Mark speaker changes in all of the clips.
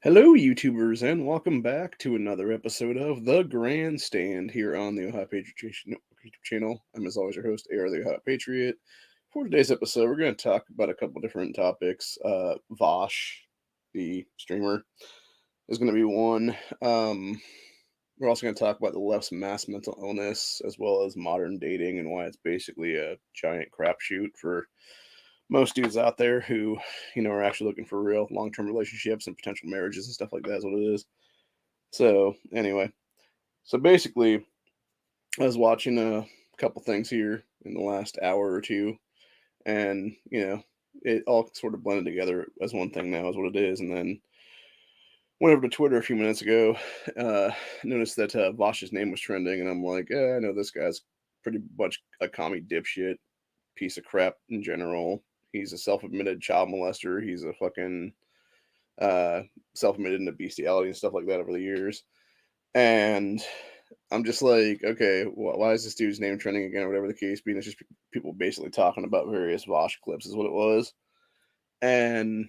Speaker 1: Hello, YouTubers, and welcome back to another episode of the Grandstand here on the Ohio Patriot YouTube channel. I'm, as always, your host, AR the Ohio Patriot. For today's episode, we're going to talk about a couple different topics. Vaush, the streamer, is going to be one. We're also going to talk about the left's mass mental illness, as well as modern dating and why it's basically a giant crapshoot for most dudes out there who, are actually looking for real long-term relationships and potential marriages and stuff like that is what it is. So anyway, so basically, I was watching a couple things here in the last hour or two, and it all sort of blended together as one thing now is what it is. And then went over to Twitter a few minutes ago, noticed that Vaush's name was trending, and I'm like, I know this guy's pretty much a commie dipshit piece of crap in general. He's a self-admitted child molester. He's a fucking uh, self-admitted into bestiality and stuff like that over the years. And I'm just like, okay, why is this dude's name trending again, or whatever the case being? It's just people basically talking about various Vaush clips, is what it was. And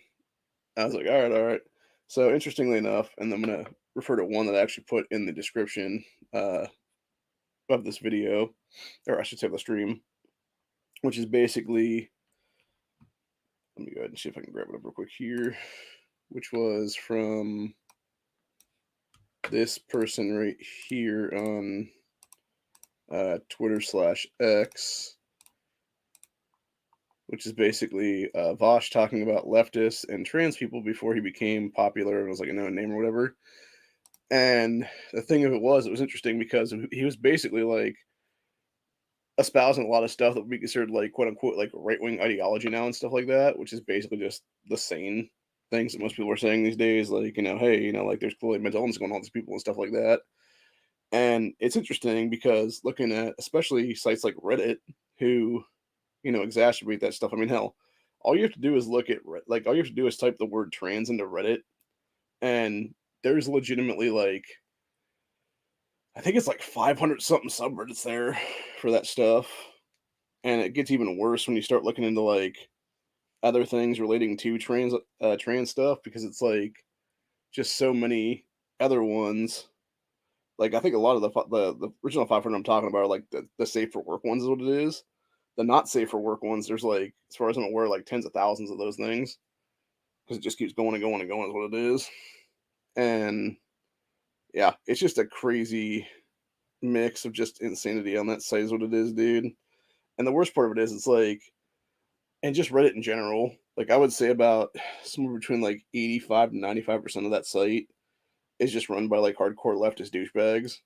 Speaker 1: I was like, all right. So interestingly enough, and I'm gonna refer to one that I actually put in the description uh, of this video, or I should say the stream, which is basically, let me go ahead and see if I can grab it up real quick here, which was from this person right here on Twitter/X, which is basically Vaush talking about leftists and trans people before he became popular and was like a known name or whatever. And the thing of it was interesting because he was basically like espousing a lot of stuff that would be considered like quote unquote like right wing ideology now and stuff like that, which is basically just the sane things that most people are saying these days. Like, hey, like there's clearly mental illness going on with these people and stuff like that. And it's interesting because looking at especially sites like Reddit, who, exacerbate that stuff. I mean, hell, all you have to do is look at, like, all you have to do is type the word trans into Reddit, and there's legitimately like, I think it's like 500 something subreddits there for that stuff. And it gets even worse when you start looking into like other things relating to trans stuff because it's like just so many other ones. Like I think a lot of the original 500 I'm talking about are like the safe for work ones is what it is. The not safe for work ones, there's like, as far as I'm aware, like tens of thousands of those things because it just keeps going and going and going is what it is. And yeah, it's just a crazy mix of just insanity on that site is what it is, dude. And the worst part of it is it's like, and just Reddit in general, like I would say about somewhere between like 85 to 95% of that site is just run by like hardcore leftist douchebags.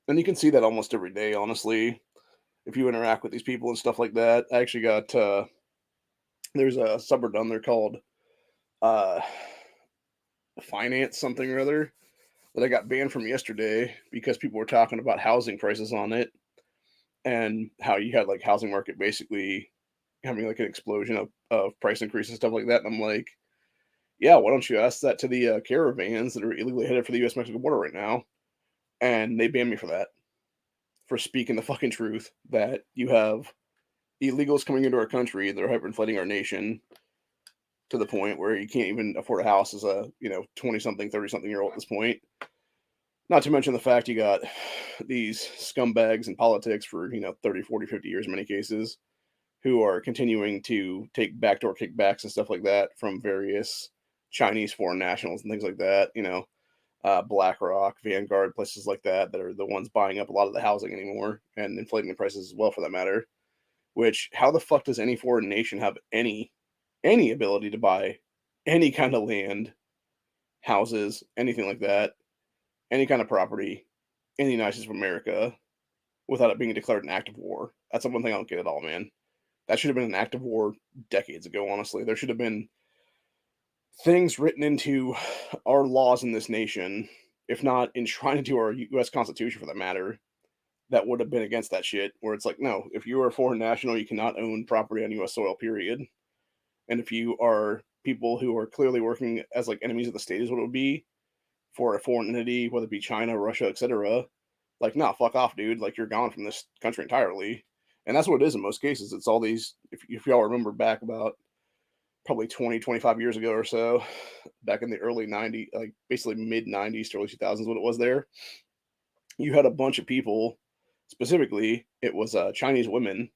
Speaker 1: And you can see that almost every day, honestly, if you interact with these people and stuff like that. I actually got there's a subreddit on there called uh finance something or other that I got banned from yesterday because people were talking about housing prices on it and how you had like housing market basically having like an explosion of price increases and stuff like that. And I'm like, yeah, why don't you ask that to the caravans that are illegally headed for the U.S. Mexico border right now? And they banned me for that, for speaking the fucking truth that you have illegals coming into our country that are hyperinflating our nation to the point where you can't even afford a house as a 20 something 30 something year old at this point. Not to mention the fact you got these scumbags in politics for 30 40 50 years in many cases who are continuing to take backdoor kickbacks and stuff like that from various Chinese foreign nationals and things like that, BlackRock, Vanguard, places like that are the ones buying up a lot of the housing anymore and inflating the prices as well for that matter. Which, how the fuck does any foreign nation have any ability to buy any kind of land, houses, anything like that, any kind of property in the United States of America without it being declared an act of war? That's the one thing I don't get at all, man. That should have been an act of war decades ago, honestly. There should have been things written into our laws in this nation, if not enshrined into our U.S. Constitution for that matter, that would have been against that shit. Where it's like, no, if you are a foreign national, you cannot own property on U.S. soil, period. And if you are people who are clearly working as like enemies of the state, is what it would be for a foreign entity, whether it be China, Russia, etc. Like, nah, fuck off, dude. Like, you're gone from this country entirely. And that's what it is in most cases. It's all these. If y'all remember back about probably 20, 25 years ago or so, back in the early 90s, like basically mid 90s to early 2000s, what it was there. You had a bunch of people, specifically, it was Chinese women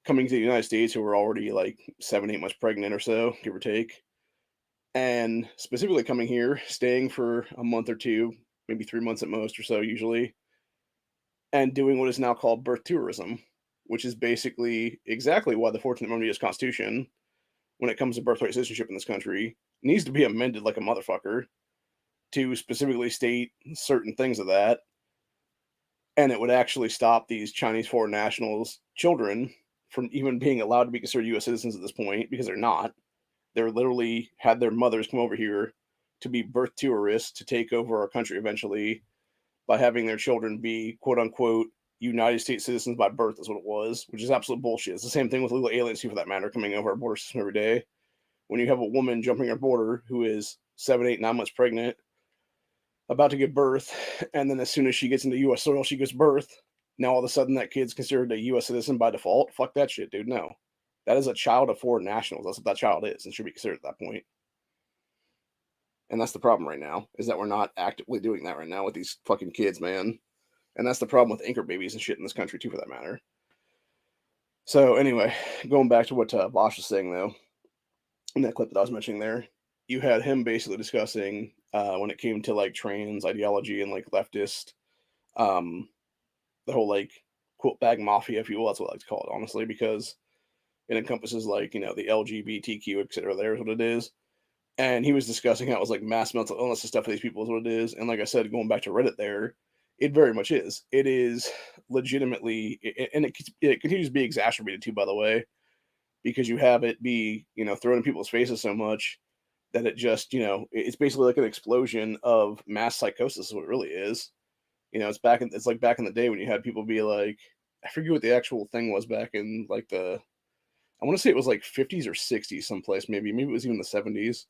Speaker 1: coming to the United States who were already like 7, 8 months pregnant or so, give or take. And specifically coming here, staying for a month or two, maybe 3 months at most or so, usually, and doing what is now called birth tourism, which is basically exactly why the 14th Amendment U.S. Constitution, when it comes to birthright citizenship in this country, needs to be amended like a motherfucker to specifically state certain things of that. And it would actually stop these Chinese foreign nationals' children from even being allowed to be considered U.S. citizens at this point because they're not. They're literally had their mothers come over here to be birth tourists to take over our country eventually by having their children be quote unquote United States citizens by birth is what it was, which is absolute bullshit. It's the same thing with legal aliens too, for that matter, coming over our border system every day. When you have a woman jumping our border who is 7, 8, 9 months pregnant, about to give birth, and then as soon as she gets into U.S. soil, she gives birth. Now all of a sudden that kid's considered a U.S. citizen by default. Fuck that shit, dude. No, that is a child of foreign nationals. That's what that child is, and should be considered at that point. And that's the problem right now, is that we're not actively doing that right now with these fucking kids, man. And that's the problem with anchor babies and shit in this country too, for that matter. So anyway, going back to what Vaush was saying though, in that clip that I was mentioning there, you had him basically discussing when it came to like trans ideology and like leftist, um, the whole like quote bag mafia, if you will. That's what I like to call it, honestly, because it encompasses like the LGBTQ, etc. There is what it is. And he was discussing how it was like mass mental illness and stuff for these people is what it is. And like I said, going back to Reddit, there, it very much is. It is legitimately, and it continues to be exacerbated too, by the way, because you have it be thrown in people's faces so much that it just it's basically like an explosion of mass psychosis is what it really is. It's like back in the day when you had people be like, I forget what the actual thing was back in like I want to say it was like 50s or 60s someplace, maybe it was even the 70s,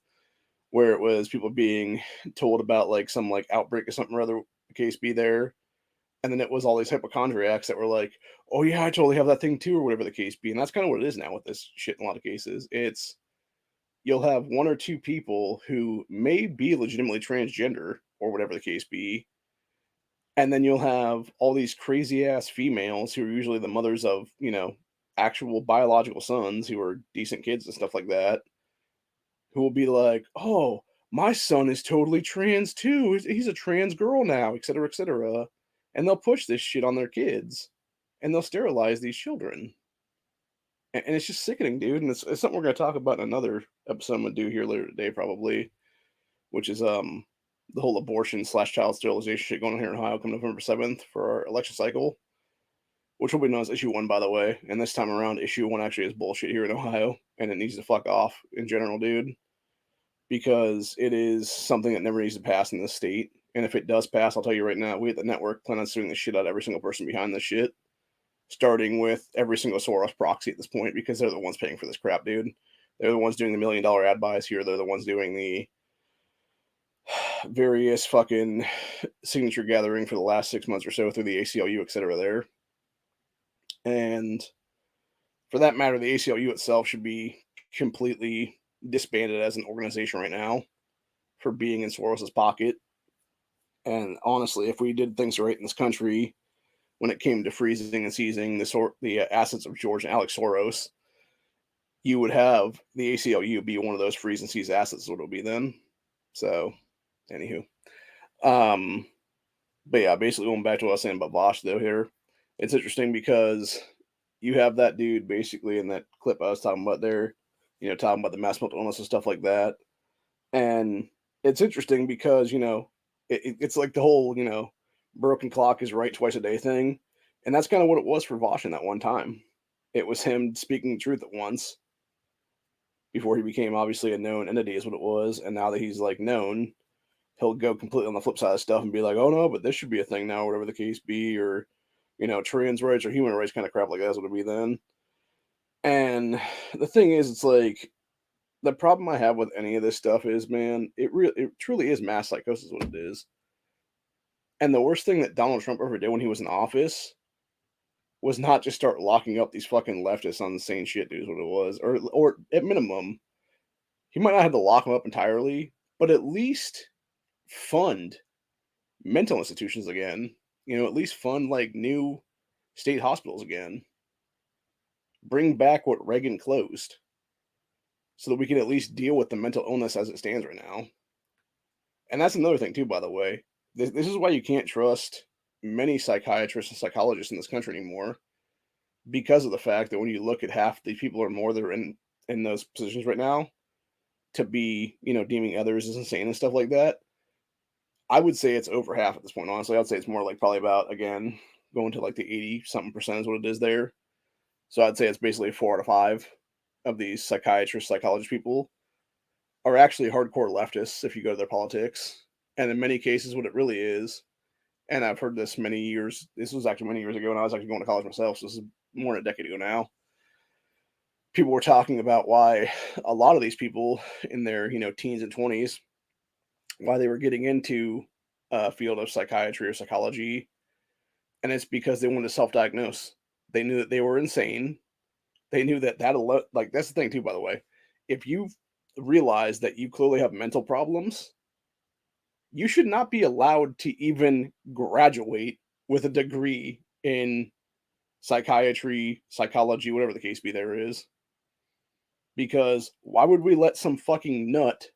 Speaker 1: where it was people being told about like some like outbreak or something or other the case be there. And then it was all these hypochondriacs that were like, oh yeah, I totally have that thing too, or whatever the case be. And that's kind of what it is now with this shit in a lot of cases. It's you'll have one or two people who may be legitimately transgender or whatever the case be. And then you'll have all these crazy ass females who are usually the mothers of, actual biological sons who are decent kids and stuff like that, who will be like, "Oh, my son is totally trans too. He's a trans girl now, etc., etc." And they'll push this shit on their kids, and they'll sterilize these children, and it's just sickening, dude. And it's something we're gonna talk about in another episode I'm gonna do here later today, probably, which is the whole abortion slash child sterilization shit going on here in Ohio come November 7th for our election cycle, which will be known as issue 1, by the way. And this time around, issue 1 actually is bullshit here in Ohio, and it needs to fuck off in general, dude, because it is something that never needs to pass in this state. And if it does pass, I'll tell you right now, we at the network plan on suing the shit out of every single person behind this shit, starting with every single Soros proxy at this point, because they're the ones paying for this crap, dude. They're the ones doing the $1 million ad buys here. They're the ones doing the various fucking signature gathering for the last 6 months or so through the ACLU, etc. there. And for that matter, the ACLU itself should be completely disbanded as an organization right now for being in Soros's pocket. And honestly, if we did things right in this country when it came to freezing and seizing the assets of George and Alex Soros, you would have the ACLU be one of those freeze and seize assets, what it would be then. So, anywho. But yeah, basically going back to what I was saying about Vaush, though, here, it's interesting because you have that dude basically in that clip I was talking about there, talking about the mass mental illness and stuff like that. And it's interesting because, it's like the whole, broken clock is right twice a day thing. And that's kind of what it was for Vaush in that one time. It was him speaking the truth at once before he became obviously a known entity is what it was. And now that he's like known, he'll go completely on the flip side of stuff and be like, oh no, but this should be a thing now, whatever the case be, or, trans rights or human rights kind of crap like that's what it'll be then. And the thing is, it's like, the problem I have with any of this stuff is, man, it truly is mass psychosis what it is. And the worst thing that Donald Trump ever did when he was in office was not just start locking up these fucking leftists on insane shit, dude, is what it was. Or at minimum, He might not have to lock them up entirely, but at least fund mental institutions again. At least fund like new state hospitals again. Bring back what Reagan closed so that we can at least deal with the mental illness as it stands right now. And that's another thing, too, by the way. This is why you can't trust many psychiatrists and psychologists in this country anymore, because of the fact that when you look at half the people or more that are in those positions right now to be, deeming others as insane and stuff like that, I would say it's over half at this point, honestly. I'd say it's more like probably about, again, going to like the 80 something percent is what it is there. So I'd say it's basically 4 out of 5 of these psychiatrists, psychologist people are actually hardcore leftists if you go to their politics. And in many cases, what it really is, and I've heard this many years, this was actually many years ago when I was actually going to college myself, so this is more than a decade ago now. People were talking about why a lot of these people in their, teens and 20s, why they were getting into a field of psychiatry or psychology. And it's because they wanted to self diagnose. They knew that they were insane. They knew that like, that's the thing, too, by the way. If you realize that you clearly have mental problems, you should not be allowed to even graduate with a degree in psychiatry, psychology, whatever the case be there is. Because why would we let some fucking nut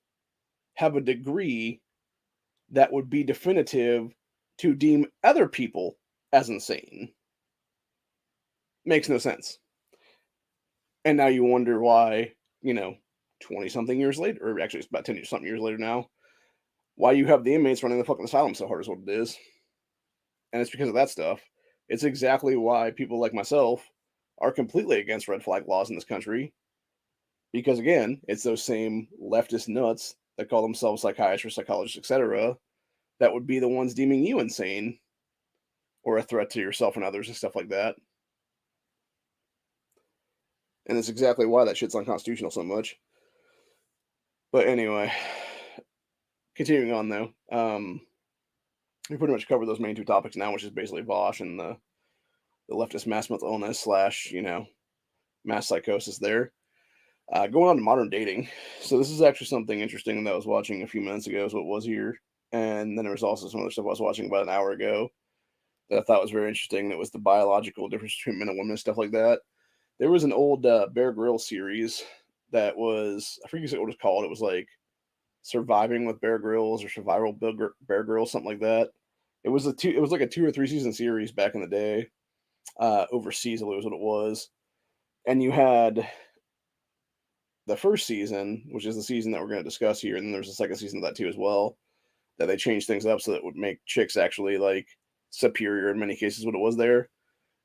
Speaker 1: have a degree that would be definitive to deem other people as insane? Makes no sense. And now you wonder why, 20 something years later, or actually it's about 10 something years later now, why you have the inmates running the fucking asylum so hard is what it is. And it's because of that stuff. It's exactly why people like myself are completely against red flag laws in this country. Because again, it's those same leftist nuts that call themselves psychiatrists, psychologists, etc., that would be the ones deeming you insane or a threat to yourself and others and stuff like that. And it's exactly why that shit's unconstitutional so much. But anyway, continuing on though, we pretty much covered those main 2 topics now, which is basically Vaush and the leftist mass mental illness slash, mass psychosis there. Going on to modern dating. So this is actually something interesting that I was watching a few minutes ago is what it was here. And then there was also some other stuff I was watching about an hour ago that I thought was very interesting. That was the biological difference between men and women and stuff like that. There was an old Bear Grylls series that was, I forget what it was called. It was like Surviving with Bear Grylls or Survival Bear Grylls, something like that. It was like a 2 or 3 season series back in the day. Overseas, I believe was what it was. And you had the first season, which is the season that we're going to discuss here, and then there's a second season of that too as well, that they changed things up so that it would make chicks actually like superior in many cases what it was there.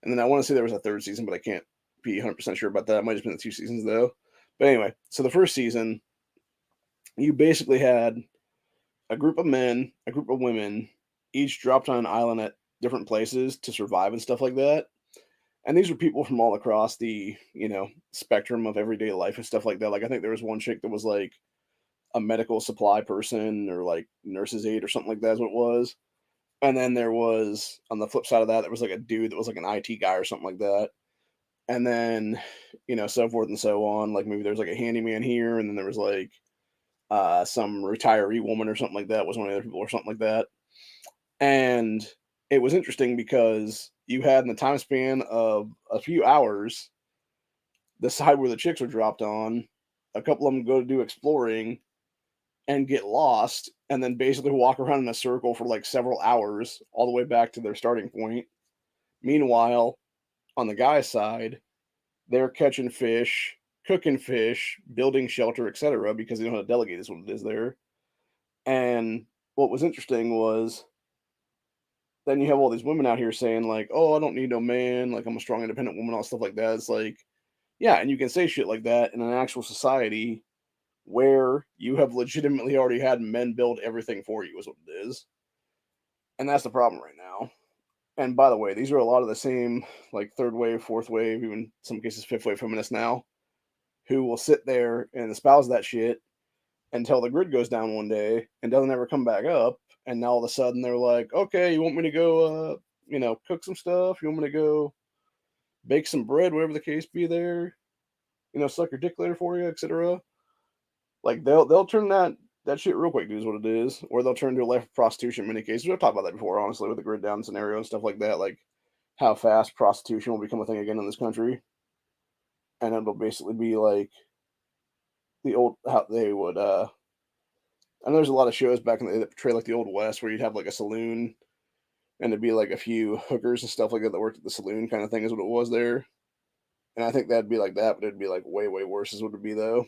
Speaker 1: And then I want to say there was a third season, but I can't be 100% sure about that. It might have been the 2 seasons though. But anyway, so the first season, you basically had a group of men, a group of women, each dropped on an island at different places to survive and stuff like that. And these were people from all across the, spectrum of everyday life and stuff like that. Like I think there was one chick that was like a medical supply person or like nurse's aide or something like that is what it was. And then there was on the flip side of that, there was like a dude that was like an IT guy or something like that. And then, so forth and so on. Like maybe there's like a handyman here, and then there was like some retiree woman or something like that was one of the other people or something like that. And it was interesting because you had in the time span of a few hours, the side where the chicks were dropped on, a couple of them go to do exploring and get lost and then basically walk around in a circle for like several hours all the way back to their starting point. Meanwhile, on the guy's side, they're catching fish, cooking fish, building shelter, etc., because they don't know how to delegate is what it is there. And what was interesting was then you have all these women out here saying like, "Oh, I don't need no man. Like I'm a strong, independent woman," all stuff like that. It's like, yeah, and you can say shit like that in an actual society where you have legitimately already had men build everything for you, is what it is. And that's the problem right now. And by the way, these are a lot of the same, like third wave, fourth wave, even some cases fifth wave feminists now, who will sit there and espouse that shit until the grid goes down one day and doesn't ever come back up. And now all of a sudden they're like, okay, you want me to go, cook some stuff? You want me to go bake some bread, whatever the case be there? Suck your dick later for you, etc. Like they'll turn that shit real quick, dude, is what it is. Or they'll turn to a life of prostitution in many cases. We've talked about that before, honestly, with the grid down scenario and stuff like that. Like how fast prostitution will become a thing again in this country. And it'll basically be like the old how they would I know there's a lot of shows back in the day that portray like the old West where you'd have like a saloon and it'd be like a few hookers and stuff like that that worked at the saloon kind of thing is what it was there. And I think that'd be like that, but it'd be like way, way worse is what it'd be though.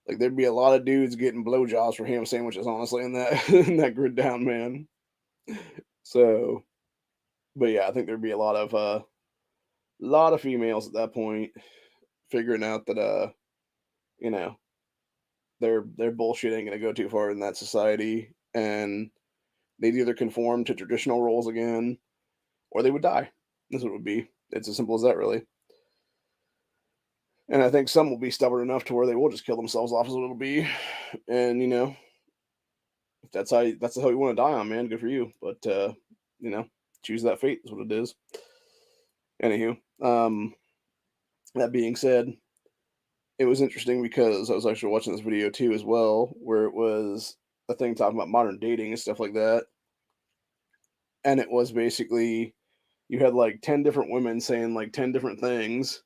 Speaker 1: Like there'd be a lot of dudes getting blowjobs for ham sandwiches, honestly, in that in that grid down, man. So, but yeah, I think there'd be a lot of females at that point figuring out that you know, their bullshit ain't gonna go too far in that society, and they'd either conform to traditional roles again, or they would die. That's what it would be. It's as simple as that, really. And I think some will be stubborn enough to where they will just kill themselves off, is what it'll be. And if that's how you want to die on, man, good for you. But choose that fate is what it is. Anywho, that being said, it was interesting because I was actually watching this video too as well, where it was a thing talking about modern dating and stuff like that. And it was basically you had like 10 different women saying like 10 different things,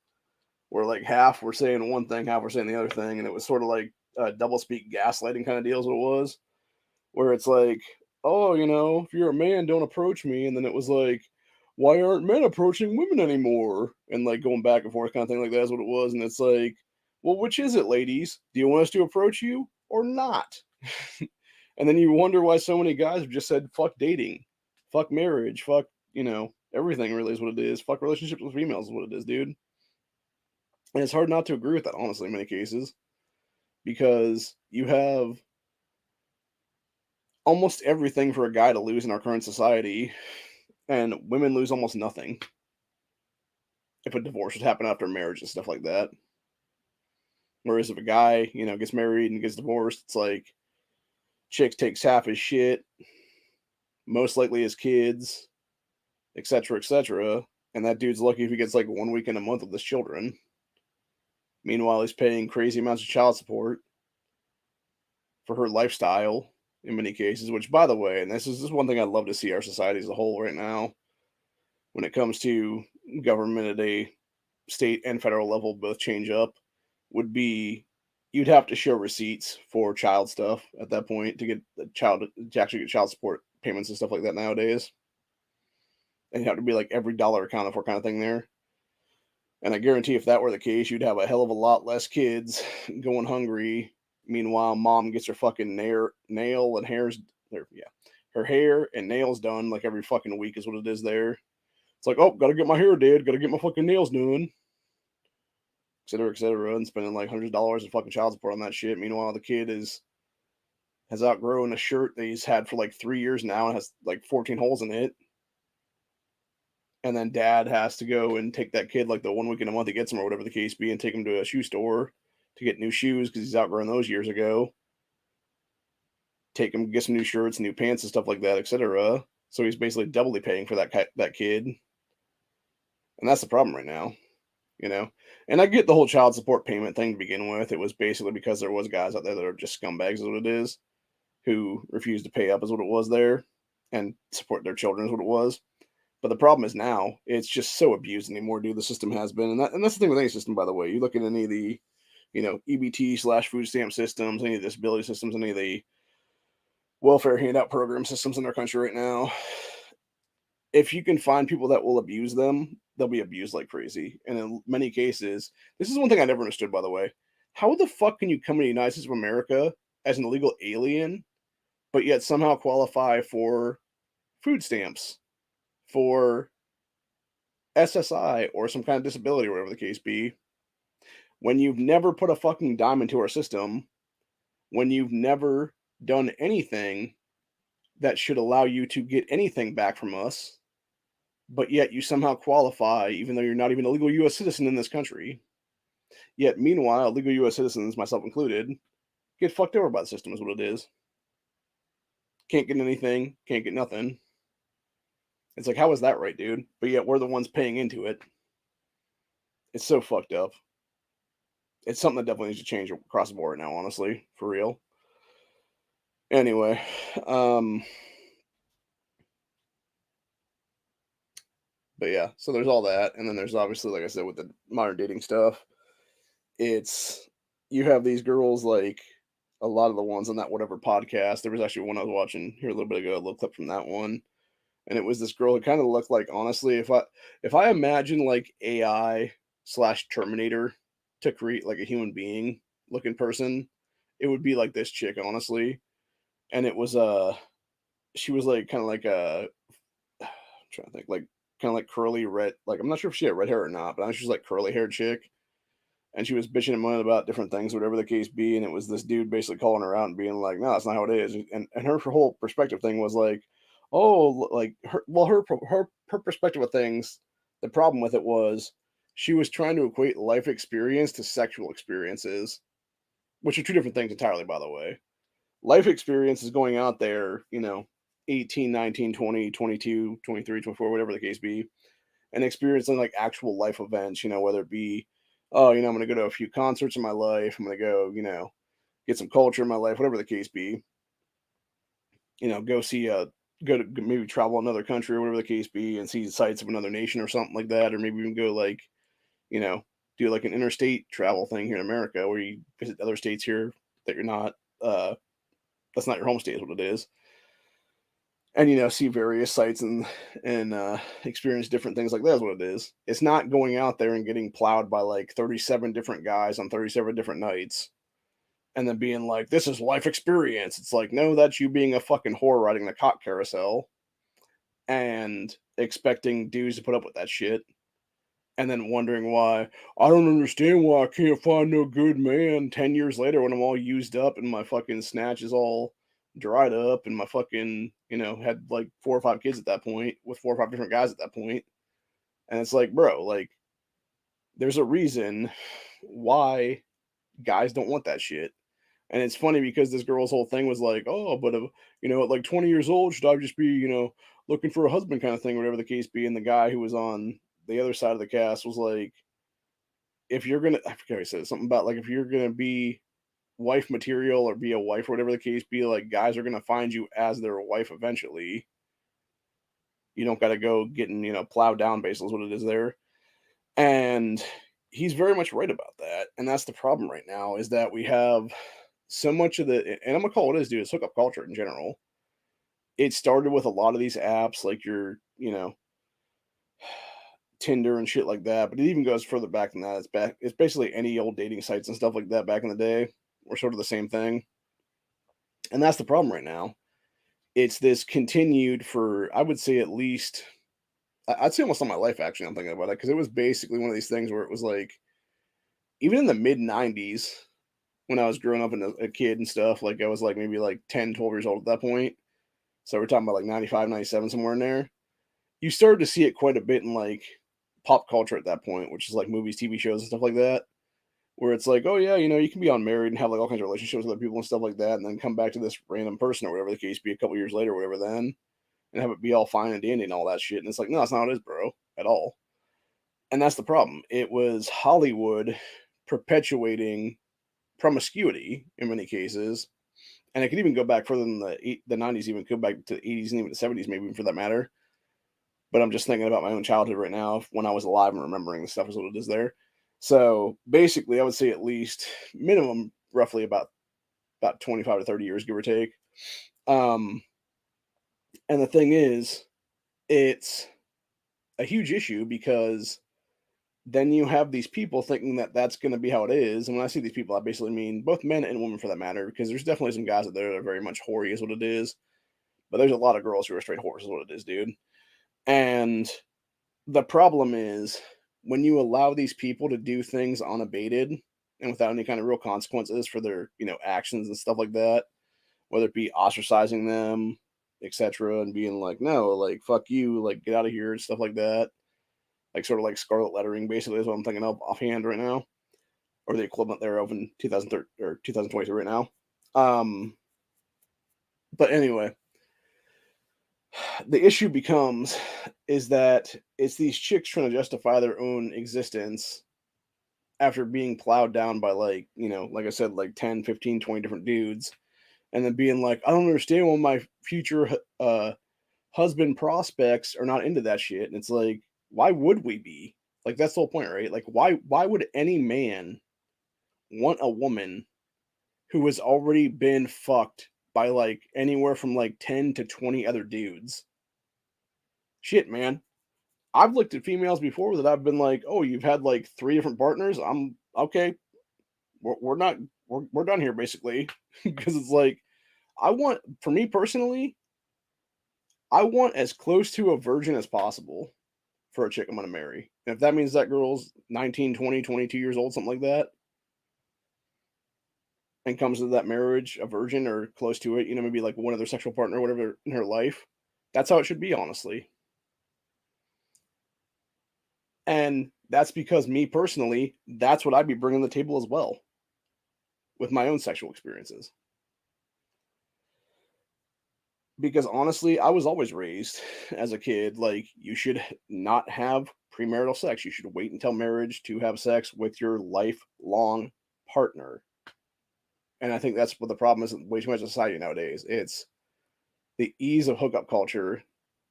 Speaker 1: where like half were saying one thing, half were saying the other thing, and it was sort of like double speak gaslighting kind of deals. What it was, where it's like, oh, if you're a man, don't approach me, and then it was like, why aren't men approaching women anymore? And like going back and forth kind of thing like that's what it was, and it's like, well, which is it, ladies? Do you want us to approach you or not? And then you wonder why so many guys have just said fuck dating, fuck marriage, fuck everything really is what it is. Fuck relationships with females is what it is, dude. And it's hard not to agree with that, honestly, in many cases, because you have almost everything for a guy to lose in our current society, and women lose almost nothing if a divorce would happen after marriage and stuff like that. Whereas if a guy, gets married and gets divorced, it's like chicks takes half his shit, most likely his kids, etc., etc. And that dude's lucky if he gets like 1 weekend a month with his children. Meanwhile, he's paying crazy amounts of child support for her lifestyle in many cases, which, by the way, and this is one thing I'd love to see our society as a whole right now when it comes to government at a state and federal level both change up, would be you'd have to show receipts for child stuff at that point to get the child to actually get child support payments and stuff like that nowadays. And you have to be like every dollar accounted for kind of thing there. And I guarantee if that were the case, you'd have a hell of a lot less kids going hungry. Meanwhile, mom gets her fucking nail and hairs there, yeah. Her hair and nails done like every fucking week is what it is there. It's like, oh, gotta get my hair did, gotta get my fucking nails done, et cetera, and spending like $100 in fucking child support on that shit. Meanwhile, the kid has outgrown a shirt that he's had for like 3 years now and has like 14 holes in it. And then dad has to go and take that kid like the 1 weekend a month he gets him or whatever the case be and take him to a shoe store to get new shoes because he's outgrown those years ago. Take him, get some new shirts, new pants and stuff like that, etc. So he's basically doubly paying for that kid. And that's the problem right now, And I get the whole child support payment thing to begin with. It was basically because there was guys out there that are just scumbags is what it is, who refused to pay up is what it was there, and support their children is what it was. But the problem is now it's just so abused anymore, dude. The system has been, and that's the thing with any system, by the way. You look at any of the, EBT/food stamp systems, any of the disability systems, any of the welfare handout program systems in our country right now. If you can find people that will abuse them, they'll be abused like crazy. And in many cases, this is one thing I never understood, by the way. How the fuck can you come to the United States of America as an illegal alien, but yet somehow qualify for food stamps, for SSI, or some kind of disability, or whatever the case be, when you've never put a fucking dime into our system, when you've never done anything that should allow you to get anything back from us, but yet you somehow qualify, even though you're not even a legal U.S. citizen in this country. Yet, meanwhile, legal U.S. citizens, myself included, get fucked over by the system, is what it is. Can't get anything, can't get nothing. It's like, how is that right, dude? But yet we're the ones paying into it. It's so fucked up. it's something that definitely needs to change across the board now, honestly, for real. Anyway, um, but yeah, so there's all that, and then there's obviously, like I said, with the modern dating stuff, it's you have these girls like a lot of the ones on that whatever podcast. There was actually one I was watching here a little bit ago, a little clip from that one, and it was this girl who kind of looked like, honestly, if I imagine like AI slash Terminator to create like a human being looking person, it would be like this chick, honestly. And it was she was like kind of like a I'm trying to think, like kind of like curly red, like I'm not sure if she had red hair or not, but I know she's like curly haired chick, and she was bitching and moaning about different things, whatever the case be. And it was this dude basically calling her out and being like, "No, that's not how it is." And her whole perspective thing was like, "Oh, like her perspective of things." The problem with it was she was trying to equate life experience to sexual experiences, which are two different things entirely, by the way. Life experience is going out there, 18, 19, 20, 22, 23, 24, whatever the case be, and experiencing like actual life events, whether it be, oh, I'm going to go to a few concerts in my life. I'm going to go, get some culture in my life, whatever the case be, go see go to maybe travel another country or whatever the case be and see the sights of another nation or something like that. Or maybe even go like, you know, do like an interstate travel thing here in America where you visit other states here that you're not, that's not your home state is what it is. And see various sites and experience different things like that is what it is. It's not going out there and getting plowed by like 37 different guys on 37 different nights and then being like, this is life experience. It's like, no, that's you being a fucking whore riding the cock carousel and expecting dudes to put up with that shit and then wondering why I don't understand why I can't find no good man 10 years later when I'm all used up and my fucking snatch is all dried up and my fucking, had like 4 or 5 kids at that point with 4 or 5 different guys at that point. And it's like, bro, like, there's a reason why guys don't want that shit. And it's funny because this girl's whole thing was like, oh, but, at like 20 years old, should I just be, looking for a husband kind of thing, whatever the case be. And the guy who was on the other side of the cast was like, if you're gonna, I forget what he said, something about like if you're gonna be wife material or be a wife or whatever the case be, like guys are gonna find you as their wife eventually. You don't got to go getting plowed down. Basically, is what it is there, and he's very much right about that. And that's the problem right now is that we have so much of the, and I'm gonna call it is, dude, it's hookup culture in general. It started with a lot of these apps like your, Tinder and shit like that, but it even goes further back than that. It's basically any old dating sites and stuff like that back in the day were sort of the same thing. And that's the problem right now. It's this continued for I would say at least I'd say almost all my life actually I'm thinking about it because it was basically one of these things where it was like even in the mid 90s when I was growing up and a kid and stuff, like I was like maybe like 10, 12 years old at that point. So we're talking about like 95, 97, somewhere in there. You started to see it quite a bit in like pop culture at that point, which is like movies, TV shows, and stuff like that, where it's like, oh yeah, you can be unmarried and have like all kinds of relationships with other people and stuff like that, and then come back to this random person or whatever the case be a couple years later, or whatever, then and have it be all fine and dandy and all that shit. And it's like, no, that's not how it is, bro, at all. And that's the problem. It was Hollywood perpetuating promiscuity in many cases, and it could even go back further than the 90s, even go back to the 80s and even the 70s, maybe even for that matter. But I'm just thinking about my own childhood right now when I was alive and remembering the stuff is what it is there. So basically, I would say at least minimum roughly about 25 to 30 years, give or take. Um, and the thing is, it's a huge issue because then you have these people thinking that that's going to be how it is. And when I see these people, I basically mean both men and women for that matter, because there's definitely some guys out there that are very much hoary, is what it is. But there's a lot of girls who are straight whores, is what it is, dude. And the problem is when you allow these people to do things unabated and without any kind of real consequences for their, actions and stuff like that, whether it be ostracizing them, etc., and being like, no, like fuck you, like get out of here and stuff like that. Like sort of like scarlet lettering, basically, is what I'm thinking of offhand right now, or the equivalent thereof in 2030 or 2022 right now. But anyway, the issue becomes is that it's these chicks trying to justify their own existence after being plowed down by, like, like I said, like 10, 15, 20 different dudes, and then being like, I don't understand why my future husband prospects are not into that shit. And it's like, why would we be? Like, that's the whole point, right? Like, why would any man want a woman who has already been fucked by like anywhere from like 10 to 20 other dudes? Shit, man. I've looked at females before that I've been like, oh, you've had like three different partners. I'm okay. We're not, we're done here basically. Because it's like, for me personally, I want as close to a virgin as possible for a chick I'm going to marry. And if that means that girl's 19, 20, 22 years old, something like that, and comes to that marriage a virgin or close to it, maybe like one other sexual partner or whatever in her life, that's how it should be, honestly. And that's because me personally, that's what I'd be bringing to the table as well with my own sexual experiences. Because honestly, I was always raised as a kid like you should not have premarital sex. You should wait until marriage to have sex with your lifelong partner. And I think that's what the problem is way too much society nowadays. It's the ease of hookup culture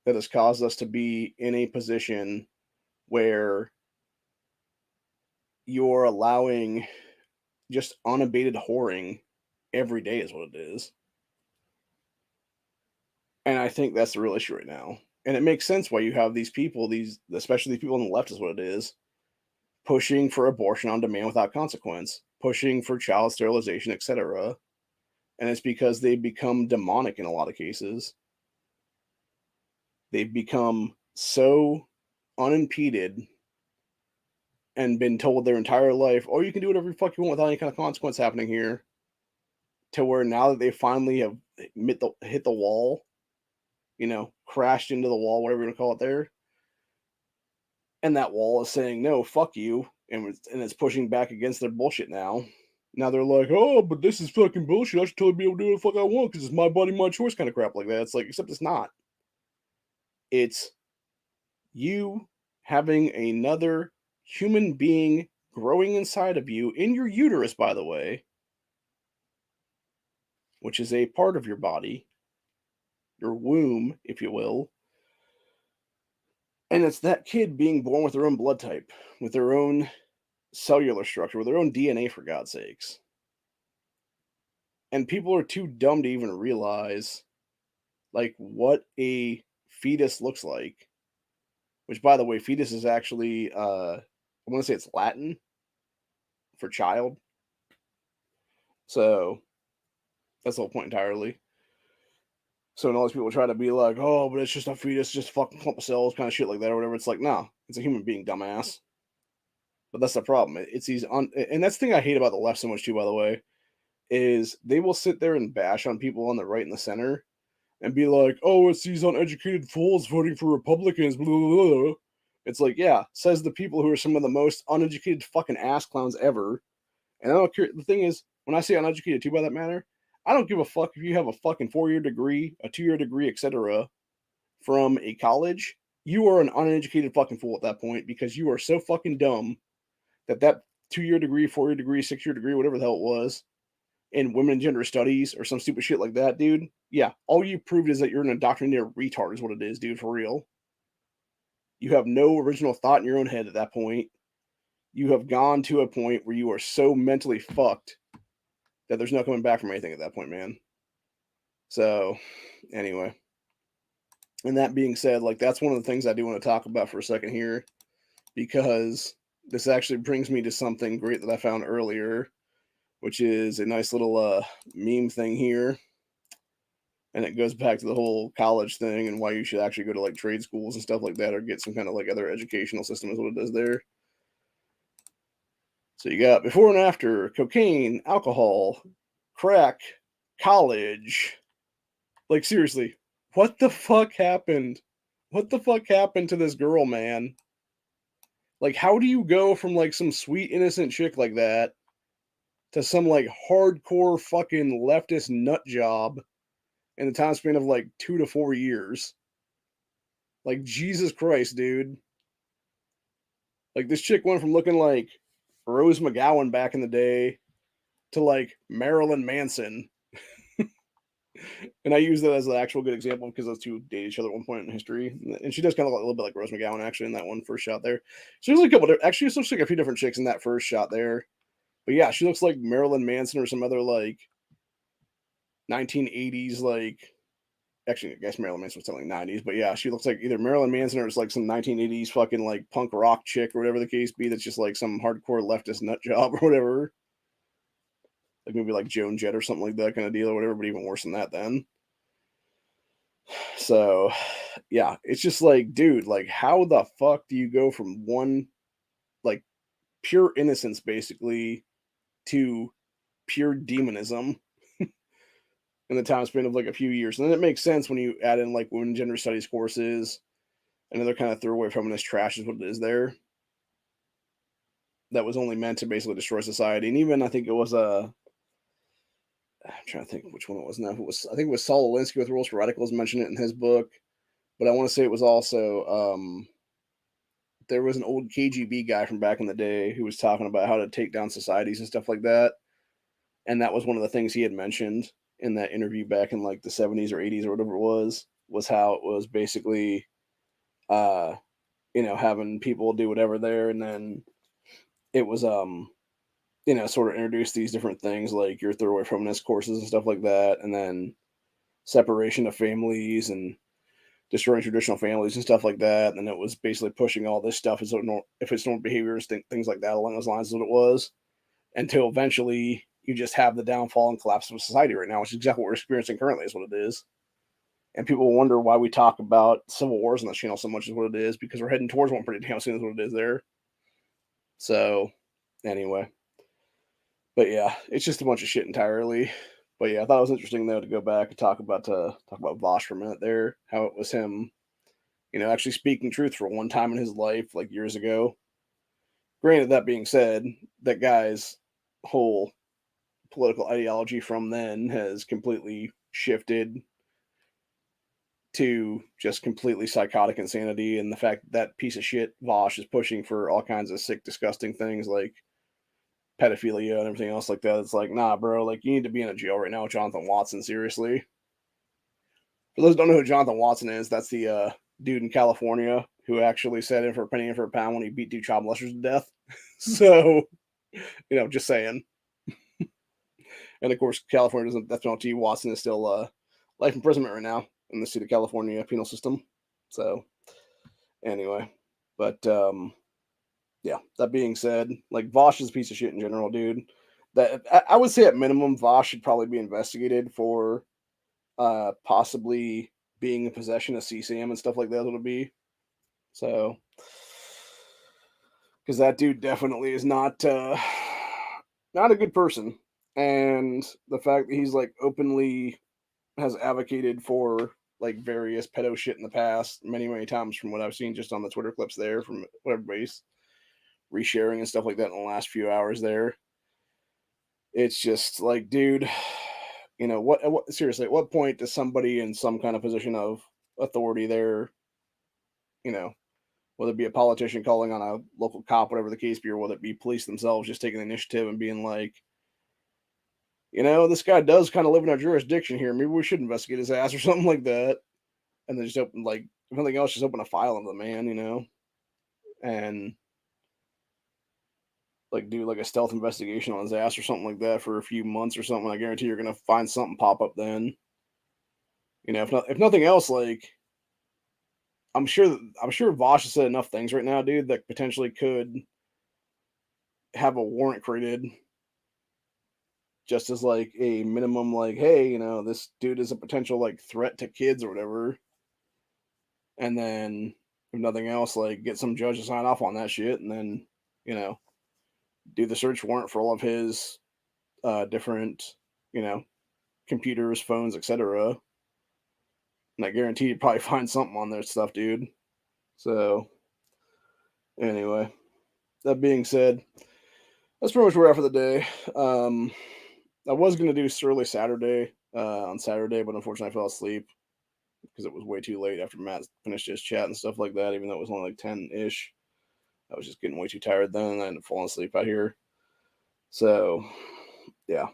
Speaker 1: that has caused us to be in a position where you're allowing just unabated whoring every day is what it is. And I think that's the real issue right now. And it makes sense why you have these people, especially these people on the left is what it is, pushing for abortion on demand without consequence, pushing for child sterilization, etc. And it's because they've become demonic in a lot of cases. They've become so unimpeded and been told their entire life, oh, you can do whatever the fuck you want without any kind of consequence happening here, to where now that they finally have hit the wall, crashed into the wall, whatever you want to call it there, and that wall is saying, no, fuck you, and it's pushing back against their bullshit now. Now they're like, oh, but this is fucking bullshit. I should totally be able to do what the fuck I want because it's my body, my choice kind of crap like that. It's like, except it's not. It's you having another human being growing inside of you, in your uterus, by the way, which is a part of your body, your womb, if you will. And it's that kid being born with their own blood type, with their own cellular structure, with their own DNA, for God's sakes. And people are too dumb to even realize, like, what a fetus looks like. Which, by the way, fetus is actually, I want to say it's Latin for child. So, that's the whole point entirely. So when all these people try to be like, oh, but it's just a fetus, just a fucking clump of cells, kind of shit like that, or whatever. It's like, no, it's a human being, dumbass. But that's the problem. It's these, and that's the thing I hate about the left so much too, by the way, is they will sit there and bash on people on the right and the center, and be like, oh, it's these uneducated fools voting for Republicans. Blah, blah, blah. It's like, yeah, says the people who are some of the most uneducated fucking ass clowns ever. And I don't care. The thing is, when I say uneducated too, by that matter, I don't give a fuck if you have a fucking 4-year degree, a 2-year degree, etc. from a college. You are an uneducated fucking fool at that point because you are so fucking dumb that 2-year degree, 4-year degree, 6-year degree, whatever the hell it was, in women and gender studies or some stupid shit like that, dude. Yeah, all you proved is that you're an indoctrinated retard, is what it is, dude, for real. You have no original thought in your own head at that point. You have gone to a point where you are so mentally fucked that there's no coming back from anything at that point, man. So, anyway. And that being said, like, that's one of the things I do want to talk about for a second here, because this actually brings me to something great that I found earlier, which is a nice little meme thing here. And it goes back to the whole college thing and why you should actually go to like trade schools and stuff like that, or get some kind of like other educational system is what it does there. So you got before and after: cocaine, alcohol, crack, college. Like, seriously, what the fuck happened? What the fuck happened to this girl, man? Like, how do you go from like some sweet innocent chick like that to some like hardcore fucking leftist nut job in the time span of like 2 to 4 years? Like, Jesus Christ, dude. Like, this chick went from looking like Rose McGowan back in the day to like Marilyn Manson. And I use that as an actual good example because those two date each other at one point in history. And she does kind of look a little bit like Rose McGowan actually in that one first shot there. So there's a couple, actually, she looks like a few different chicks in that first shot there. But yeah, she looks like Marilyn Manson or some other like 1980s, like, actually, I guess Marilyn Manson was telling 90s, but yeah, she looks like either Marilyn Manson or it's like some 1980s fucking like punk rock chick or whatever the case be. That's just like some hardcore leftist nut job or whatever. Like maybe like Joan Jett or something like that kind of deal or whatever, but even worse than that then. So yeah, it's just like, dude, like how the fuck do you go from one like pure innocence basically to pure demonism in the time span of like a few years? And then it makes sense when you add in like women gender studies courses and other kind of throwaway feminist trash is what it is there. That was only meant to basically destroy society. And even I think it was a I'm trying to think which one it was now. It was, I think it was Saul Alinsky with Rules for Radicals mentioned it in his book, but I want to say it was also there was an old KGB guy from back in the day who was talking about how to take down societies and stuff like that, and that was one of the things he had mentioned in that interview back in like the 70s or 80s or whatever it was how it was basically, uh, having people do whatever there, and then it was sort of introduce these different things like your throwaway feminist courses and stuff like that, and then separation of families and destroying traditional families and stuff like that. And it was basically pushing all this stuff as if it's normal behaviors, things like that along those lines is what it was. Until eventually you just have the downfall and collapse of society right now, which is exactly what we're experiencing currently, is what it is. And people wonder why we talk about civil wars on this channel so much, is what it is, because we're heading towards one pretty damn soon, is what it is there. So, anyway. But yeah, it's just a bunch of shit entirely. But yeah, I thought it was interesting though to go back and talk about Vaush for a minute there, how it was him, actually speaking truth for one time in his life, like years ago. Granted, that being said, that guy's whole political ideology from then has completely shifted to just completely psychotic insanity, and the fact that piece of shit Vaush is pushing for all kinds of sick, disgusting things like pedophilia and everything else like that. It's like, nah, bro, like you need to be in a jail right now with Jonathan Watson, seriously. For those who don't know who Jonathan Watson is, that's the dude in California who actually sat in for a penny and for a pound when he beat two child molesters to death. So, just saying. And of course, California doesn't death penalty. Watson is still life imprisonment right now in the state of California penal system. So, anyway, but yeah, that being said, like Vaush is a piece of shit in general, dude. That I would say at minimum, Vaush should probably be investigated for possibly being in possession of CSAM and stuff like that. Would be so, because that dude definitely is not a good person, and the fact that he's like openly has advocated for like various pedo shit in the past many times from what I've seen just on the Twitter clips there from what everybody's resharing and stuff like that in the last few hours there. It's just like, dude, what seriously, at what point does somebody in some kind of position of authority there, whether it be a politician calling on a local cop, whatever the case be, or whether it be police themselves just taking the initiative and being like, this guy does kind of live in our jurisdiction here. Maybe we should investigate his ass or something like that. And then just open, like, if nothing else, just open a file on the man, and like do like a stealth investigation on his ass or something like that for a few months or something. I guarantee you're gonna find something pop up then. If nothing else, like I'm sure Vaush has said enough things right now, dude, that potentially could have a warrant created just as like a minimum, like, hey, this dude is a potential like threat to kids or whatever. And then if nothing else, like get some judge to sign off on that shit, and then do the search warrant for all of his different computers, phones, etc. And I guarantee you'd probably find something on their stuff, dude. So anyway, that being said, that's pretty much where we're at for the day. I was gonna do early Saturday on Saturday, but unfortunately I fell asleep because it was way too late after Matt finished his chat and stuff like that. Even though it was only like 10-ish, I was just getting way too tired then, and I ended up falling asleep out here. So, yeah.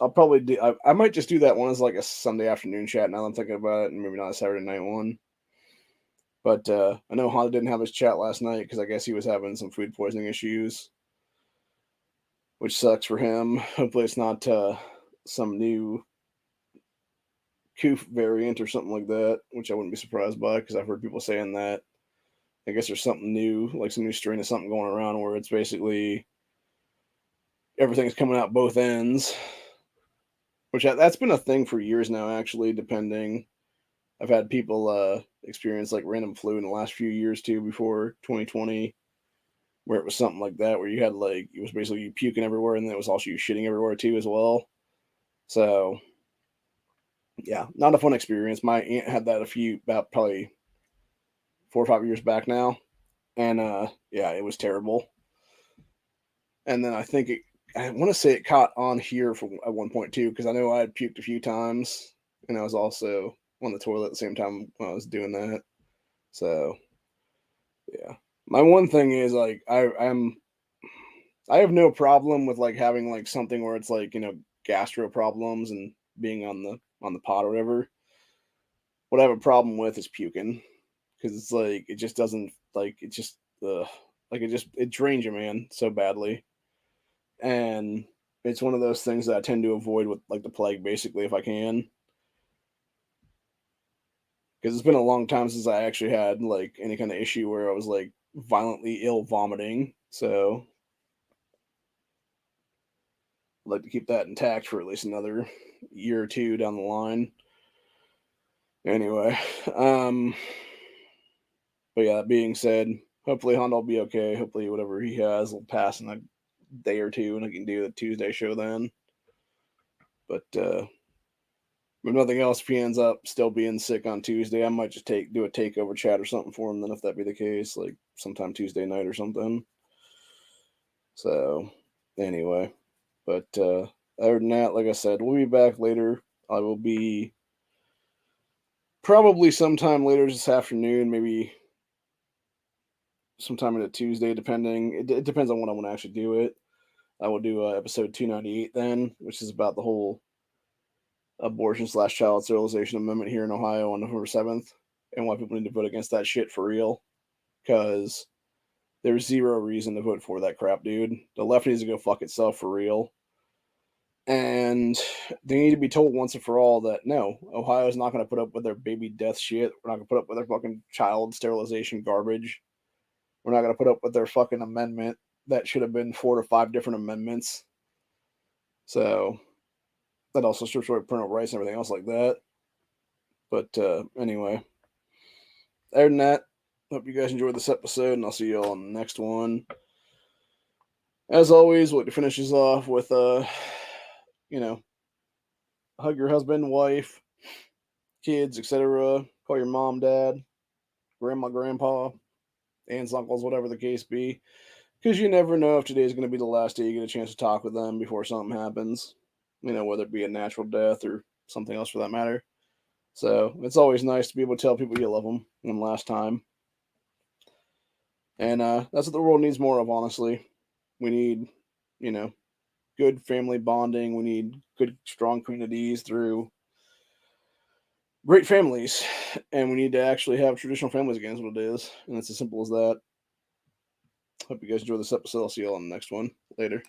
Speaker 1: I'll probably do. I might just do that one as like a Sunday afternoon chat. Now that I'm thinking about it, and maybe not a Saturday night one. But I know Honda didn't have his chat last night because I guess he was having some food poisoning issues, which sucks for him. Hopefully, it's not some new Coof variant or something like that, which I wouldn't be surprised by because I've heard people saying that. I guess there's something new, like some new strain of something going around where it's basically everything's coming out both ends, which that's been a thing for years now, actually, depending. I've had people experience like random flu in the last few years too, before 2020, where it was something like that, where you had like, it was basically you puking everywhere and then it was also you shitting everywhere too as well. So, yeah, not a fun experience. My aunt had that about probably 4 or 5 years back now. And yeah, it was terrible. And then I want to say it caught on here at one point too, because I know I had puked a few times, and I was also on the toilet at the same time when I was doing that. So yeah, my one thing is like I have no problem with like having like something where it's like gastro problems and being on the pot or whatever. What I have a problem with is puking because it's like it just doesn't like it just like it drains you, man, so badly. And it's one of those things that I tend to avoid with like the plague, basically, if I can, because it's been a long time since I actually had like any kind of issue where I was like violently ill vomiting. So I'd like to keep that intact for at least another year or two down the line. Anyway, but yeah, that being said, hopefully Honda will be okay. Hopefully whatever he has will pass in a day or two, and I can do the Tuesday show then. But if nothing else, if he ends up still being sick on Tuesday, I might just do a takeover chat or something for him. Then, if that be the case, like sometime Tuesday night or something. So, anyway, but other than that, like I said, we'll be back later. I will be probably sometime later this afternoon, maybe sometime in a Tuesday, depending. It depends on when I want to actually do it. I will do episode 298 then, which is about the whole abortion/child sterilization amendment here in Ohio on November 7th, and why people need to vote against that shit for real. Because there's zero reason to vote for that crap, dude. The left needs to go fuck itself for real. And they need to be told once and for all that no, Ohio's not going to put up with their baby death shit. We're not going to put up with their fucking child sterilization garbage. We're not going to put up with their fucking amendment that should have been 4 to 5 different amendments. So that also strips away parental rights and everything else like that. But anyway, other than that, hope you guys enjoyed this episode, and I'll see you all on the next one. As always, we'll finish this off with you know, hug your husband, wife, kids, etc. Call your mom, dad, grandma, grandpa, aunts, uncles, whatever the case be. Because you never know if today's going to be the last day you get a chance to talk with them before something happens. Whether it be a natural death or something else for that matter. So it's always nice to be able to tell people you love them one last time. And that's what the world needs more of, honestly. We need, good family bonding. We need good, strong communities through great families. And we need to actually have traditional families again, is what it is. And it's as simple as that. Hope you guys enjoy this episode. I'll see you all on the next one. Later.